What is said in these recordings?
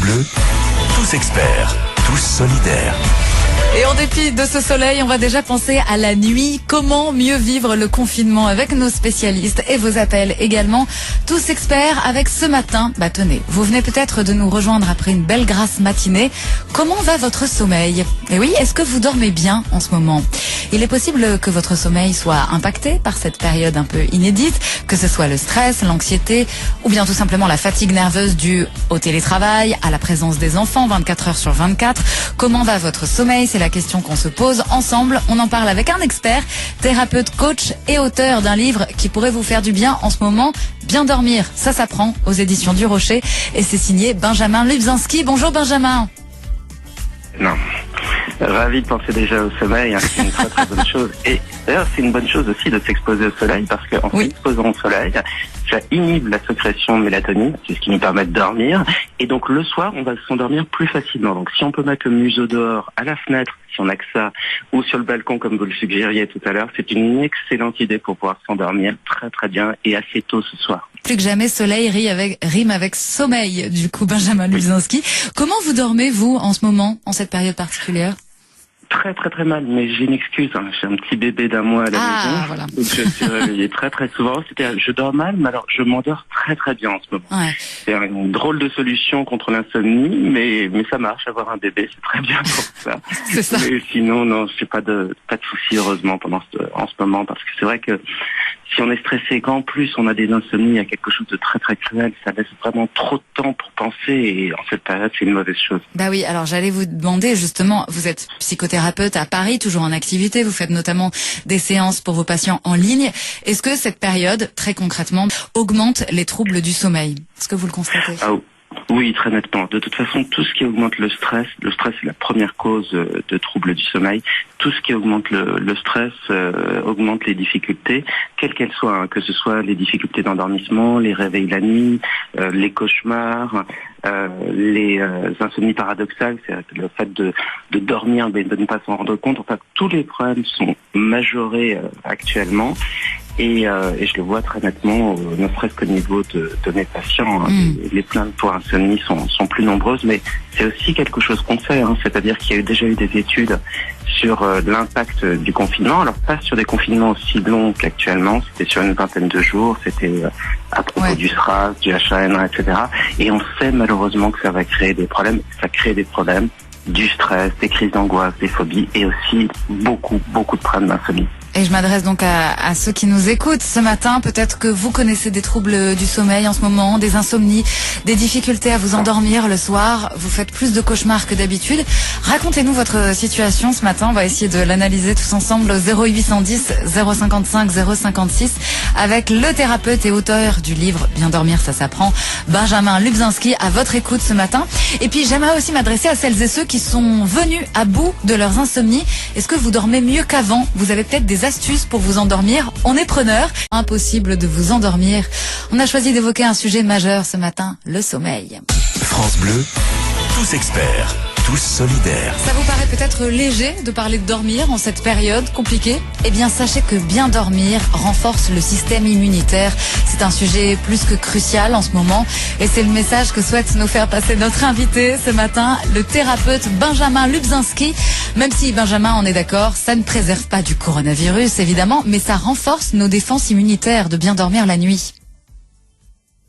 Bleu, tous experts, tous solidaires. Et en dépit de ce soleil, on va déjà penser à la nuit. Comment mieux vivre le confinement avec nos spécialistes et vos appels également. Tous experts avec ce matin. Tenez, vous venez peut-être de nous rejoindre après une belle grasse matinée. Comment va votre sommeil? Et oui, est-ce que vous dormez bien en ce moment? Il est possible que votre sommeil soit impacté par cette période un peu inédite, que ce soit le stress, l'anxiété ou bien tout simplement la fatigue nerveuse due au télétravail, à la présence des enfants 24 heures sur 24. Comment va votre sommeil? C'est la question qu'on se pose ensemble. On en parle avec un expert, thérapeute, coach et auteur d'un livre qui pourrait vous faire du bien en ce moment. Bien dormir, ça s'apprend aux éditions du Rocher et c'est signé Benjamin Lubzinski. Bonjour Benjamin. Non. Ravi de penser déjà au sommeil, c'est une très très bonne chose. Et d'ailleurs, c'est une bonne chose aussi de s'exposer au soleil parce qu'en s'exposant au soleil, ça inhibe la sécrétion de mélatonine, c'est ce qui nous permet de dormir. Et donc le soir, on va s'endormir plus facilement. Donc si on peut mettre le museau dehors, à la fenêtre, si on a que ça, ou sur le balcon comme vous le suggériez tout à l'heure, c'est une excellente idée pour pouvoir s'endormir très très bien et assez tôt ce soir. Plus que jamais, soleil rime avec sommeil, du coup, Benjamin Lubzinski. Comment vous dormez, vous, en ce moment, en cette période particulière? Très très très mal, mais j'ai une excuse, j'ai un petit bébé d'1 mois à la maison, voilà. Donc je suis réveillé très très souvent, je dors mal, mais alors je m'endors très très bien en ce moment. Ouais. C'est une drôle de solution contre l'insomnie, mais ça marche, avoir un bébé, c'est très bien pour ça. C'est ça. Mais sinon, non, j'ai pas de soucis, heureusement, en ce moment, parce que c'est vrai que si on est stressé, qu'en plus on a des insomnies, il y a quelque chose de très très cruel, ça laisse vraiment trop de temps pour penser et en cette période c'est une mauvaise chose. Oui, alors j'allais vous demander justement, vous êtes psychothérapeute à Paris, toujours en activité, vous faites notamment des séances pour vos patients en ligne. Est-ce que cette période, très concrètement, augmente les troubles du sommeil? Est-ce que vous le constatez? Oui, très nettement. De toute façon, tout ce qui augmente le stress est la première cause de troubles du sommeil. Tout ce qui augmente le stress augmente les difficultés, quelles qu'elles soient, que ce soit les difficultés d'endormissement, les réveils la nuit, les cauchemars, les insomnies paradoxales, c'est le fait de dormir mais de ne pas s'en rendre compte. Enfin, tous les problèmes sont majorés actuellement. Et je le vois très nettement, ne serait-ce qu'au niveau de mes patients. Les plaintes pour insomnie sont plus nombreuses, mais c'est aussi quelque chose qu'on sait, c'est-à-dire qu'il y a déjà eu des études sur l'impact du confinement. Alors pas sur des confinements aussi longs qu'actuellement, c'était sur une vingtaine de jours, c'était à propos du SRAS, du H1N1, etc. Et on sait malheureusement que ça va créer des problèmes, ça crée des problèmes, du stress, des crises d'angoisse, des phobies et aussi beaucoup de problèmes d'insomnie. Et je m'adresse donc à ceux qui nous écoutent ce matin. Peut-être que vous connaissez des troubles du sommeil en ce moment, des insomnies, des difficultés à vous endormir le soir. Vous faites plus de cauchemars que d'habitude. Racontez-nous votre situation ce matin. On va essayer de l'analyser tous ensemble au 0810 055 056 avec le thérapeute et auteur du livre Bien dormir, ça s'apprend, Benjamin Lubzinski, à votre écoute ce matin. Et puis j'aimerais aussi m'adresser à celles et ceux qui sont venus à bout de leurs insomnies. Est-ce que vous dormez mieux qu'avant? Vous avez peut-être des astuces pour vous endormir, on est preneur. Impossible de vous endormir. On a choisi d'évoquer un sujet majeur ce matin, le sommeil. France Bleu, tous experts, tous solidaires. Ça vous paraît peut-être léger de parler de dormir en cette période compliquée? Eh bien, sachez que bien dormir renforce le système immunitaire. C'est un sujet plus que crucial en ce moment. Et c'est le message que souhaite nous faire passer notre invité ce matin, le thérapeute Benjamin Lubzinski. Même si, Benjamin, on est d'accord, ça ne préserve pas du coronavirus, évidemment, mais ça renforce nos défenses immunitaires de bien dormir la nuit.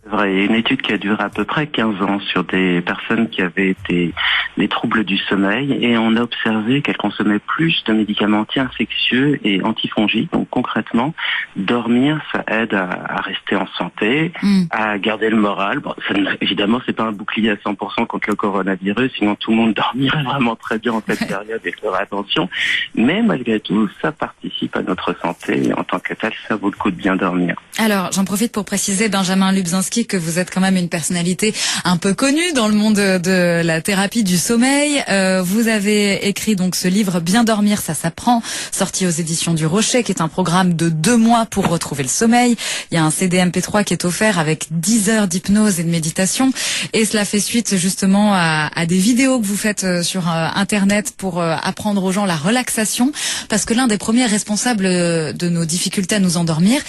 C'est vrai, il y a une étude qui a duré à peu près 15 ans sur des personnes qui avaient des troubles du sommeil et on a observé qu'elles consommaient plus de médicaments anti-infectieux et antifongiques. Donc concrètement, dormir, ça aide à rester en santé, à garder le moral. Bon, évidemment, c'est pas un bouclier à 100% contre le coronavirus, sinon tout le monde dormirait vraiment très bien en cette période et ferait attention. Mais malgré tout, ça participe à notre santé et en tant que tel, ça vaut le coup de bien dormir. Alors, j'en profite pour préciser, Benjamin Lubzinski, que vous êtes quand même une personnalité un peu connue dans le monde de la thérapie du sommeil. Vous avez écrit donc ce livre Bien dormir, ça s'apprend, sorti aux éditions du Rocher, qui est un programme de 2 mois pour retrouver le sommeil. Il y a un CD MP3 qui est offert avec 10 heures d'hypnose et de méditation. Et cela fait suite justement à des vidéos que vous faites sur Internet pour apprendre aux gens la relaxation. Parce que l'un des premiers responsables de nos difficultés à nous endormir,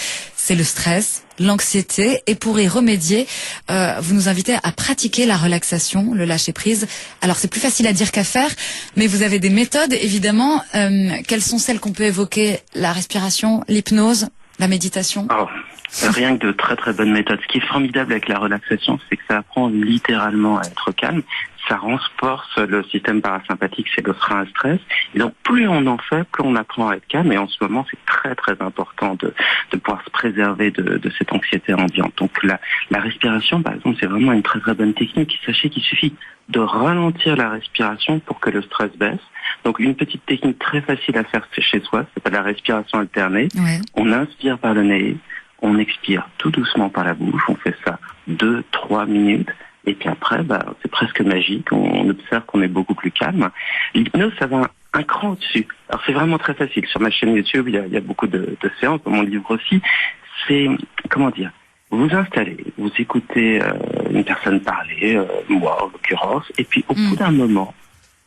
c'est le stress, l'anxiété, et pour y remédier, vous nous invitez à pratiquer la relaxation, le lâcher-prise. Alors c'est plus facile à dire qu'à faire, mais vous avez des méthodes, évidemment. Quelles sont celles qu'on peut évoquer? La respiration, l'hypnose, la méditation? Rien que de très très bonnes méthodes. Ce qui est formidable avec la relaxation, c'est que ça apprend littéralement à être calme. Ça renforce le système parasympathique, c'est le frein à stress. Et donc plus on en fait, plus on apprend à être calme. Et en ce moment, c'est très très important de pouvoir se préserver de cette anxiété ambiante. Donc la respiration, par exemple, c'est vraiment une très très bonne technique. Sachez qu'il suffit de ralentir la respiration pour que le stress baisse. Donc une petite technique très facile à faire chez soi, c'est pas la respiration alternée. Ouais. On inspire par le nez, on expire tout doucement par la bouche, on fait ça 2-3 minutes, et puis après, c'est presque magique, on observe qu'on est beaucoup plus calme. L'hypnose, ça va un cran au-dessus. Alors c'est vraiment très facile. Sur ma chaîne YouTube, il y a beaucoup de séances, dans mon livre aussi. C'est, vous installez, vous écoutez une personne parler, moi en l'occurrence, et puis au bout d'un moment,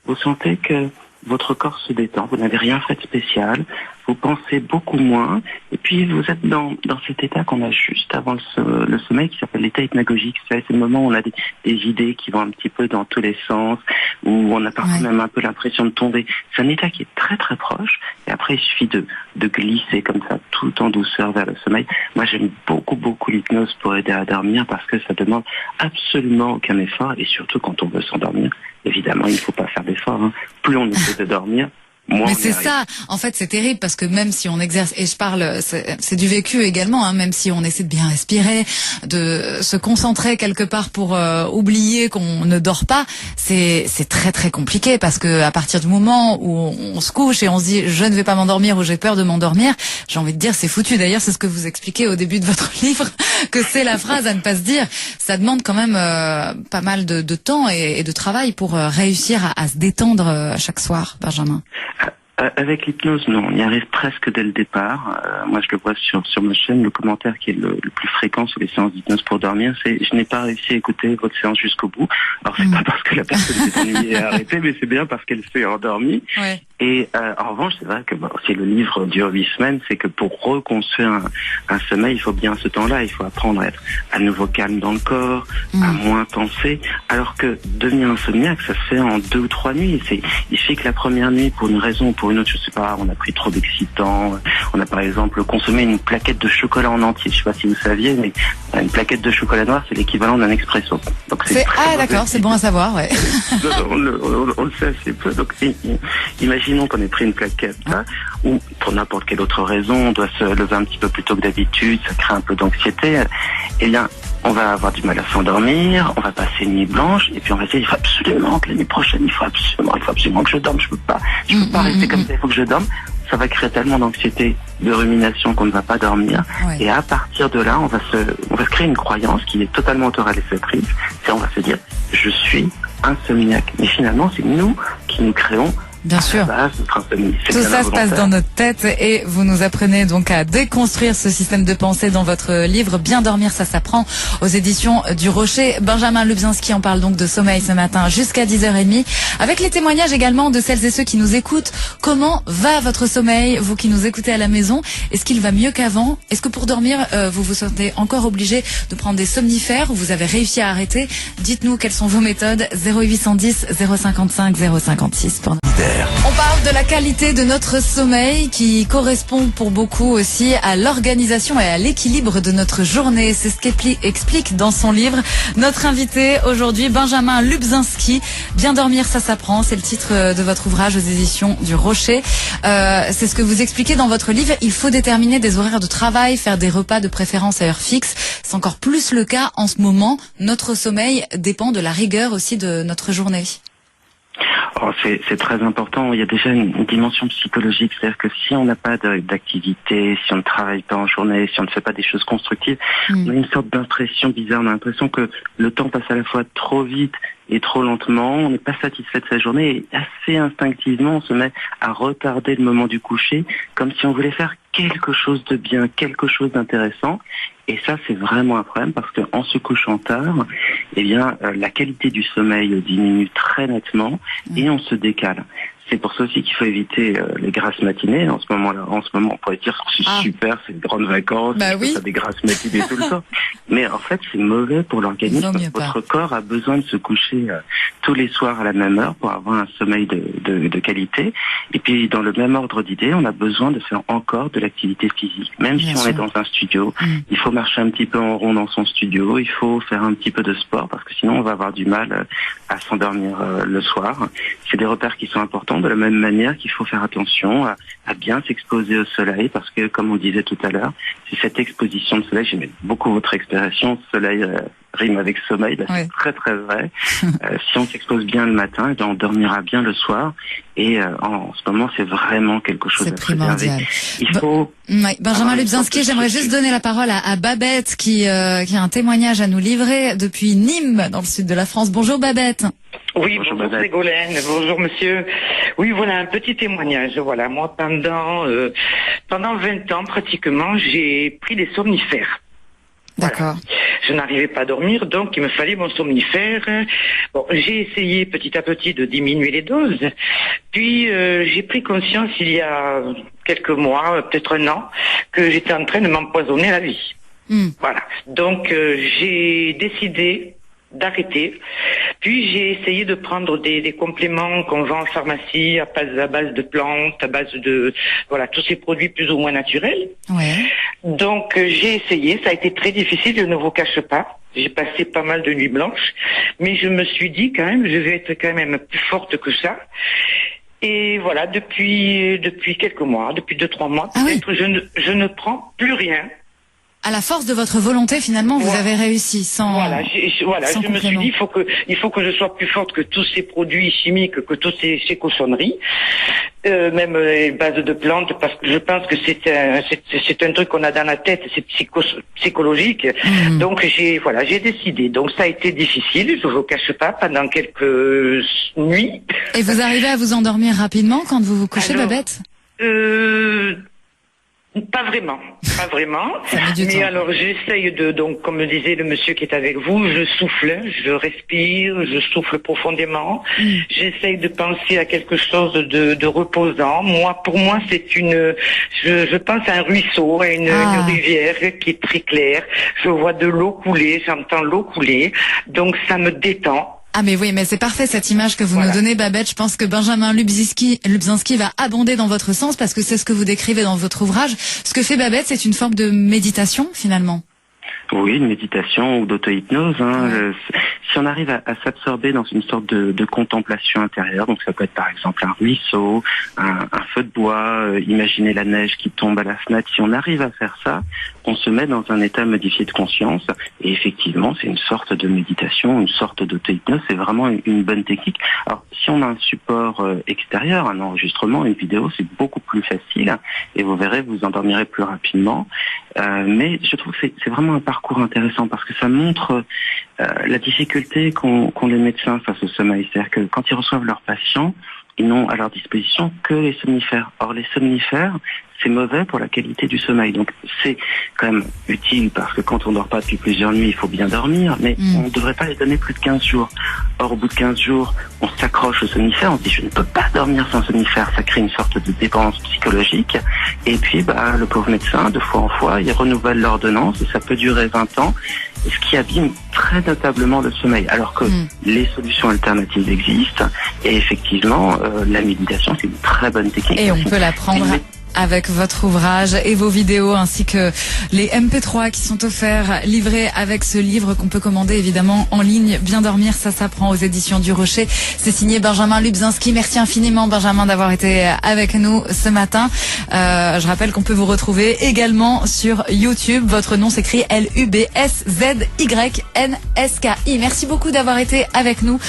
vous sentez que votre corps se détend, vous n'avez rien fait de spécial, vous pensez beaucoup moins, et puis vous êtes dans cet état qu'on a juste avant le sommeil qui s'appelle l'état hypnagogique. C'est le moment où on a des idées qui vont un petit peu dans tous les sens, où on a parfois même un peu l'impression de tomber. C'est un état qui est très très proche, et après il suffit de glisser comme ça, tout en douceur vers le sommeil. Moi j'aime beaucoup l'hypnose pour aider à dormir, parce que ça demande absolument aucun effort, et surtout quand on veut s'endormir, évidemment il ne faut pas faire d'effort. Plus on essaie de dormir, mais c'est ça, en fait c'est terrible, parce que même si on exerce, et je parle, c'est du vécu également, même si on essaie de bien respirer, de se concentrer quelque part pour oublier qu'on ne dort pas, c'est très très compliqué, parce que à partir du moment où on se couche et on se dit je ne vais pas m'endormir ou j'ai peur de m'endormir, j'ai envie de dire c'est foutu. D'ailleurs c'est ce que vous expliquez au début de votre livre, que c'est la phrase à ne pas se dire. Ça demande quand même pas mal de temps et de travail pour réussir à se détendre chaque soir, Benjamin. Avec l'hypnose, non, on y arrive presque dès le départ. Moi, je le vois sur ma chaîne, le commentaire qui est le plus fréquent sur les séances d'hypnose pour dormir, c'est « je n'ai pas réussi à écouter votre séance jusqu'au bout ». Alors, c'est pas parce que la personne s'est ennuyée et a arrêté, mais c'est bien parce qu'elle s'est endormie. Ouais. Et en revanche, c'est vrai que si le livre dure 8 semaines, c'est que pour reconstruire un sommeil, il faut bien ce temps-là. Il faut apprendre à être à nouveau calme dans le corps, à moins penser. Alors que devenir insomniaque, ça se fait en 2 ou 3 nuits. Il suffit que la première nuit, pour une raison ou pour une autre, je sais pas, on a pris trop d'excitants, on a par exemple consommé une plaquette de chocolat en entier. Je sais pas si vous saviez, mais une plaquette de chocolat noir, c'est l'équivalent d'un expresso. Donc d'accord, c'est bon à savoir, ouais. on le sait assez peu. Donc imaginons qu'on ait pris une plaquette là, ou pour n'importe quelle autre raison, on doit se lever un petit peu plus tôt que d'habitude, ça crée un peu d'anxiété. Eh bien, on va avoir du mal à s'endormir, on va passer une nuit blanche, et puis on va dire il faut absolument que l'année prochaine, il faut absolument que je dorme, je peux pas rester comme ça, il faut que je dorme. Ça va créer tellement d'anxiété, de rumination qu'on ne va pas dormir. Ouais. Et à partir de là, on va se créer une croyance qui est totalement autoréalisatrice. On va se dire je suis insomniaque. Mais finalement, c'est nous qui nous créons. Bien sûr. Tout ça se passe dans notre tête, et vous nous apprenez donc à déconstruire ce système de pensée dans votre livre Bien dormir, ça s'apprend, aux éditions du Rocher. Benjamin Lubzinski en parle donc de sommeil ce matin jusqu'à 10h30, avec les témoignages également de celles et ceux qui nous écoutent. Comment va votre sommeil, vous qui nous écoutez à la maison? Est-ce qu'il va mieux qu'avant? Est-ce que pour dormir, vous vous sentez encore obligé de prendre des somnifères, ou vous avez réussi à arrêter? Dites-nous quelles sont vos méthodes. 0810 055 056 pour nous. On parle de la qualité de notre sommeil, qui correspond pour beaucoup aussi à l'organisation et à l'équilibre de notre journée. C'est ce qu'explique dans son livre notre invité aujourd'hui, Benjamin Lubzinski. Bien dormir, ça s'apprend, c'est le titre de votre ouvrage aux éditions du Rocher. C'est ce que vous expliquez dans votre livre. Il faut déterminer des horaires de travail, faire des repas de préférence à heure fixe. C'est encore plus le cas en ce moment. Notre sommeil dépend de la rigueur aussi de notre journée. C'est très important. Il y a déjà une dimension psychologique, c'est-à-dire que si on n'a pas d'activité, si on ne travaille pas en journée, si on ne fait pas des choses constructives, on a une sorte d'impression bizarre. On a l'impression que le temps passe à la fois trop vite et trop lentement. On n'est pas satisfait de sa journée, et assez instinctivement, on se met à retarder le moment du coucher, comme si on voulait faire quelque chose de bien, quelque chose d'intéressant. Et ça, c'est vraiment un problème, parce qu'en se couchant tard, la qualité du sommeil diminue très nettement, et on se décale. C'est pour ça aussi qu'il faut éviter les grasses matinées. En ce moment-là, on pourrait dire que c'est super, c'est de grandes vacances, ça des grasses matinées tout le temps. Mais en fait, c'est mauvais pour l'organisme. Votre corps a besoin de se coucher tous les soirs à la même heure pour avoir un sommeil de qualité. Et puis, dans le même ordre d'idées, on a besoin de faire encore de l'activité physique. Même si on est dans un studio, il faut marcher un petit peu en rond dans son studio, il faut faire un petit peu de sport parce que sinon on va avoir du mal à s'endormir le soir. C'est des repères qui sont importants, de la même manière qu'il faut faire attention à bien s'exposer au soleil parce que, comme on disait tout à l'heure, c'est cette exposition de soleil, j'aime beaucoup votre expression, soleil rime avec sommeil, c'est très très vrai. Si on s'expose bien le matin, on dormira bien le soir. Et en ce moment, c'est vraiment quelque chose de primordial. Il faut... Benjamin Lubzinski, j'aimerais juste donner la parole à Babette qui a un témoignage à nous livrer depuis Nîmes, dans le sud de la France. Bonjour Babette. Oui, bonjour Ségolène, bonjour monsieur. Oui, voilà un petit témoignage. Voilà, moi pendant 20 ans pratiquement, j'ai pris des somnifères. D'accord. Voilà. Je n'arrivais pas à dormir, donc il me fallait mon somnifère. Bon, j'ai essayé petit à petit de diminuer les doses. Puis j'ai pris conscience il y a quelques mois, peut-être un an, que j'étais en train de m'empoisonner la vie. Voilà. Donc j'ai décidé d'arrêter. Puis j'ai essayé de prendre des compléments qu'on vend en pharmacie à base de plantes, à base de tous ces produits plus ou moins naturels. Ouais. Donc j'ai essayé, ça a été très difficile, je ne vous cache pas. J'ai passé pas mal de nuits blanches, mais je me suis dit quand même, je vais être quand même plus forte que ça. Et voilà, depuis quelques mois, depuis 2-3 mois, peut-être, je ne prends plus rien. À la force de votre volonté, finalement, vous avez réussi sans. Je me suis dit, il faut que je sois plus forte que tous ces produits chimiques, que toutes ces cochonneries, même les bases de plantes, parce que je pense que c'est un truc qu'on a dans la tête, c'est psychologique. Donc j'ai décidé. Donc ça a été difficile, je vous cache pas, pendant quelques nuits. Et vous arrivez à vous endormir rapidement quand vous vous couchez, Babette? Pas vraiment. Mais alors j'essaye donc, comme le disait le monsieur qui est avec vous, je souffle, je respire, je souffle profondément. J'essaye de penser à quelque chose de reposant. Pour moi, c'est je pense à un ruisseau, à une rivière qui est très claire. Je vois de l'eau couler, j'entends l'eau couler, donc ça me détend. Ah mais oui, mais c'est parfait cette image que vous nous donnez, Babette. Je pense que Benjamin Lubzinski va abonder dans votre sens parce que c'est ce que vous décrivez dans votre ouvrage. Ce que fait Babette, c'est une forme de méditation finalement. Oui, une méditation ou d'auto-hypnose. Si on arrive à s'absorber dans une sorte de contemplation intérieure, donc ça peut être par exemple un ruisseau, un feu de bois, imaginer la neige qui tombe à la fenêtre. Si on arrive à faire ça, on se met dans un état modifié de conscience. Et effectivement, c'est une sorte de méditation, une sorte d'auto-hypnose. C'est vraiment une bonne technique. Alors, si on a un support extérieur, un enregistrement, une vidéo, c'est beaucoup plus facile. Et vous verrez, vous endormirez plus rapidement. Mais je trouve que c'est vraiment un parcours intéressant parce que ça montre la difficulté qu'ont les médecins face au sommeil. C'est-à-dire que quand ils reçoivent leurs patients, ils n'ont à leur disposition que les somnifères. Or, les somnifères, c'est mauvais pour la qualité du sommeil. Donc, c'est quand même utile parce que quand on ne dort pas depuis plusieurs nuits, il faut bien dormir, mais on ne devrait pas les donner plus de 15 jours. Or, au bout de 15 jours, on s'accroche au somnifère, on se dit je ne peux pas dormir sans somnifère. Ça crée une sorte de dépendance psychologique. Et puis, le pauvre médecin, de fois en fois, il renouvelle l'ordonnance et ça peut durer 20 ans, ce qui abîme très notablement le sommeil. Alors que les solutions alternatives existent et effectivement, la méditation, c'est une très bonne technique. Et on peut l'apprendre avec votre ouvrage et vos vidéos ainsi que les MP3 qui sont offerts, livrés avec ce livre qu'on peut commander évidemment en ligne. Bien dormir, ça s'apprend aux éditions du Rocher. C'est signé Benjamin Lubzinski. Merci infiniment Benjamin d'avoir été avec nous ce matin. Je rappelle qu'on peut vous retrouver également sur YouTube. Votre nom s'écrit Lubszygnski. Merci beaucoup d'avoir été avec nous.